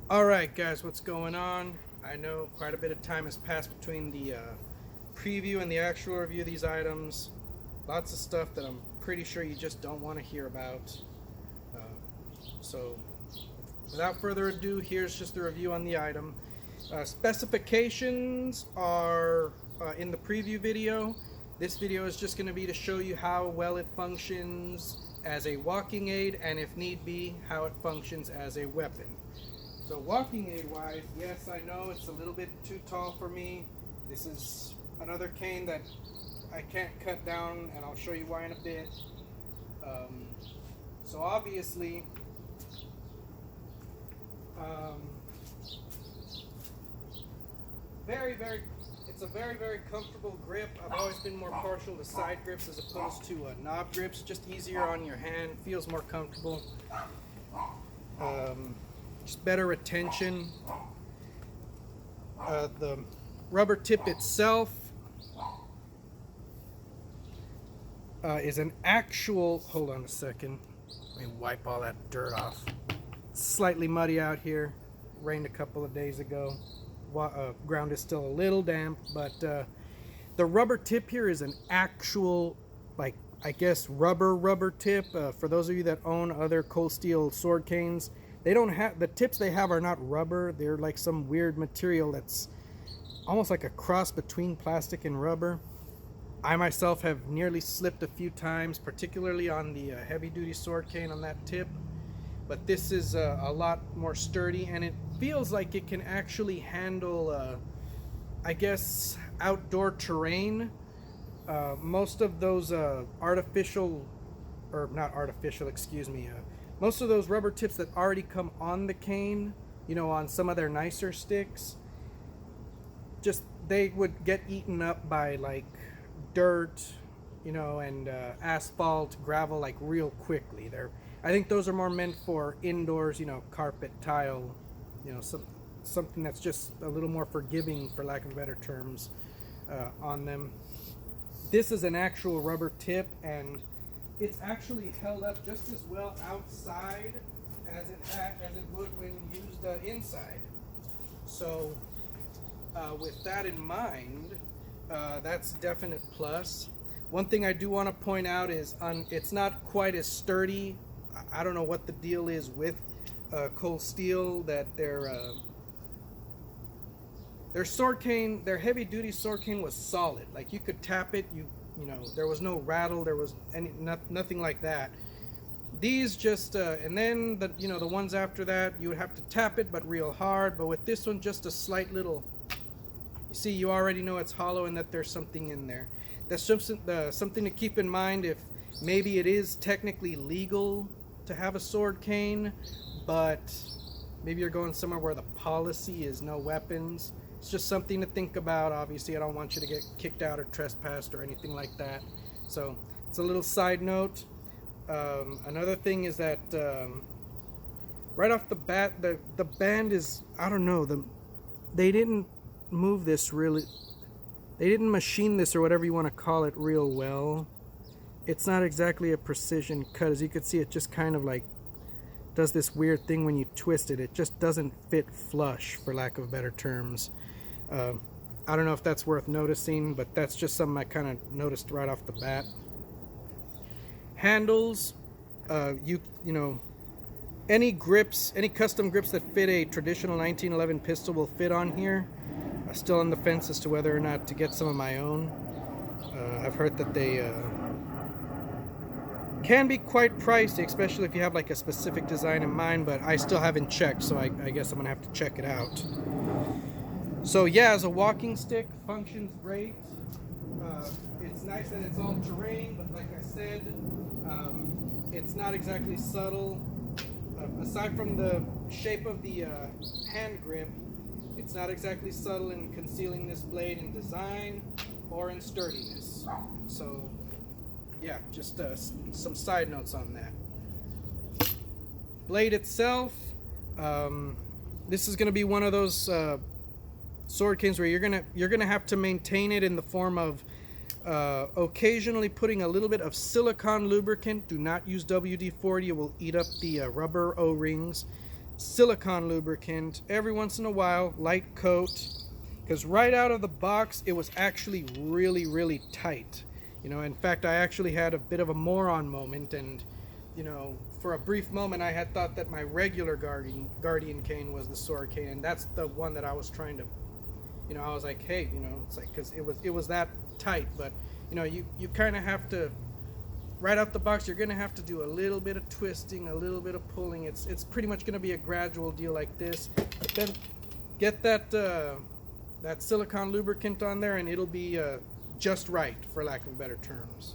Alright guys, what's going on? I know quite a bit of time has passed between the preview and the actual review of these items. Lots of stuff that I'm pretty sure you just don't want to hear about. Uh, so without further ado, here's just the review on the item. Specifications are in the preview video. This video is just going to be to show you how well it functions as a walking aid, and if need be, how it functions as a weapon. So walking aid wise, yes, I know it's a little bit too tall for me. This is another cane that I can't cut down, and I'll show you why in a bit. So obviously, it's a very comfortable grip. I've always been more partial to side grips as opposed to knob grips. Just easier on your hand, feels more comfortable. Just better retention. The rubber tip itself is an actual, hold on a second, let me wipe all that dirt off. It's slightly muddy out here, rained a couple of days ago. Ground is still a little damp, but the rubber tip here is an actual, like, I guess rubber tip. For those of you that own other cold steel sword canes, they don't have, the tips they have are not rubber. They're like some weird material that's almost like a cross between plastic and rubber. I myself have nearly slipped a few times, particularly on the heavy duty sword cane on that tip. But this is a lot more sturdy, and it feels like it can actually handle, I guess, outdoor terrain. Most of those artificial, or not artificial, excuse me, most of those rubber tips that already come on the cane, you know, on some of their nicer sticks, just they would get eaten up by like dirt, you know, and asphalt, gravel, like real quickly. I think those are more meant for indoors, you know, carpet, tile, you know, something that's just a little more forgiving, for lack of better terms, on them. This is an actual rubber tip, and it's actually held up just as well outside as it would when used inside. So with that in mind, that's a definite plus. One thing I do want to point out is it's not quite as sturdy. I don't know what the deal is with cold steel, that their sword cane, their heavy duty sword cane was solid. Like you could tap it, you know, there was no rattle, there was nothing like that. These just and then the ones after that, you would have to tap it, but real hard. But with this one, just a slight little, you see, you already know it's hollow and that there's something in there. That's just something to keep in mind. If maybe it is technically legal to have a sword cane, but maybe you're going somewhere where the policy is no weapons. It's just something to think about. Obviously, I don't want you to get kicked out or trespassed or anything like that. So it's a little side note. Another thing is that right off the bat, the band is, I don't know, they didn't move this really. They didn't machine this, or whatever you want to call it, real well. It's not exactly a precision cut. As you can see, it just kind of like does this weird thing when you twist it. It just doesn't fit flush, for lack of better terms. I don't know if that's worth noticing, but that's just something I kind of noticed right off the bat. Handles, you know, any grips, any custom grips that fit a traditional 1911 pistol will fit on here. I'm still on the fence as to whether or not to get some of my own. I've heard that they can be quite pricey, especially if you have like a specific design in mind, but I still haven't checked, so I guess I'm gonna have to check it out. So yeah, as a walking stick, functions great. It's nice that it's all terrain, but like I said, it's not exactly subtle. Aside from the shape of the hand grip, it's not exactly subtle in concealing this blade in design or in sturdiness. So yeah, just some side notes on that. Blade itself, this is going to be one of those sword canes where you're gonna have to maintain it in the form of occasionally putting a little bit of silicone lubricant. Do not use WD-40; it will eat up the rubber O-rings. silicone lubricant every once in a while, light coat, because right out of the box it was actually really tight. In fact, I actually had a bit of a moron moment, and for a brief moment I had thought that my regular guardian cane was the sword cane, and that's the one that I was trying to, I was like, hey, it's like, because it was that tight. But you kind of have to, right out the box, you're gonna have to do a little bit of twisting, a little bit of pulling. It's pretty much gonna be a gradual deal like this. But then get that silicone lubricant on there, and it'll be just right, for lack of better terms.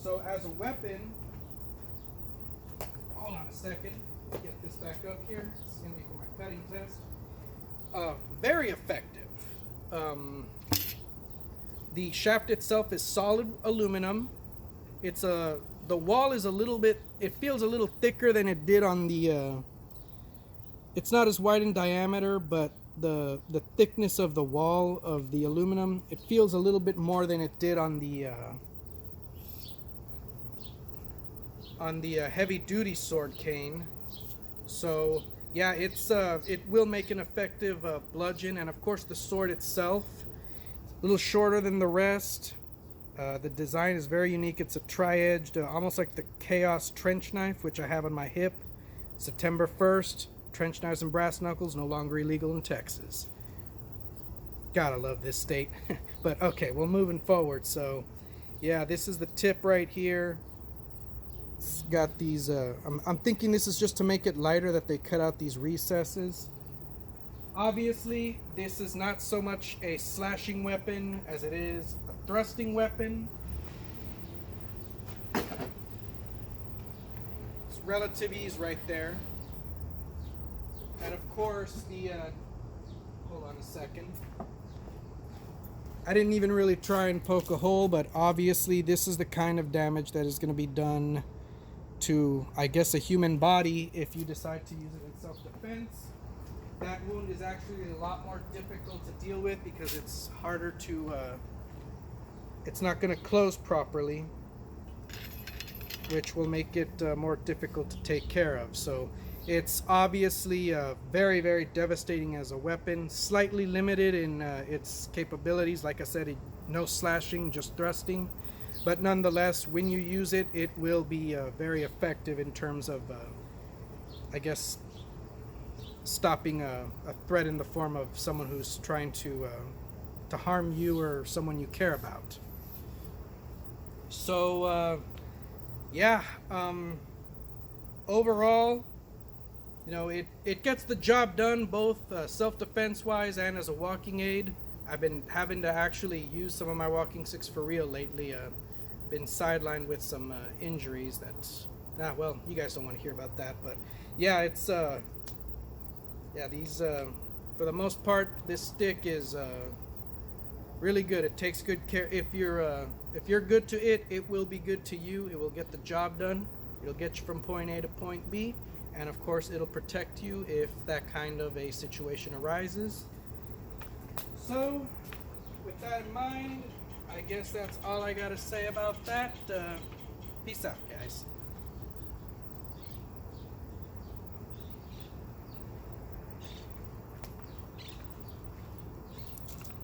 So as a weapon, hold on a second, get this back up here. This is gonna be for my cutting test. Very effective. The shaft itself is solid aluminum. It's the wall is a little bit, it feels a little thicker than it did on the, it's not as wide in diameter, but the thickness of the wall of the aluminum, it feels a little bit more than it did on the heavy duty sword cane. So yeah, it will make an effective bludgeon. And of course the sword itself, a little shorter than the rest. The design is very unique. It's a tri-edged, almost like the Chaos trench knife, which I have on my hip. September 1st, trench knives and brass knuckles no longer illegal in Texas. Gotta love this state. But okay, well, moving forward. So yeah, this is the tip right here. It's got these, I'm thinking this is just to make it lighter, that they cut out these recesses. Obviously, this is not so much a slashing weapon as it is a thrusting weapon. It's relative ease right there. And of course, hold on a second. I didn't even really try and poke a hole, but obviously this is the kind of damage that is going to be done to, I guess, a human body if you decide to use it in self-defense. That wound is actually a lot more difficult to deal with because it's harder to, it's not going to close properly, which will make it more difficult to take care of. So it's obviously very devastating as a weapon, slightly limited in its capabilities. Like I said, no slashing, just thrusting. But nonetheless, when you use it, it will be very effective in terms of, I guess, stopping a threat in the form of someone who's trying to harm you or someone you care about. So yeah, overall, it gets the job done, both self-defense wise and as a walking aid. I've been having to actually use some of my walking sticks for real lately. Been sidelined with some injuries that, well, you guys don't want to hear about that, but yeah, it's yeah, these for the most part, this stick is really good. It takes good care. If you're good to it, it will be good to you. It will get the job done. It'll get you from point A to point B, and of course it'll protect you if that kind of a situation arises. So with that in mind, I guess that's all I gotta say about that. Peace out, guys.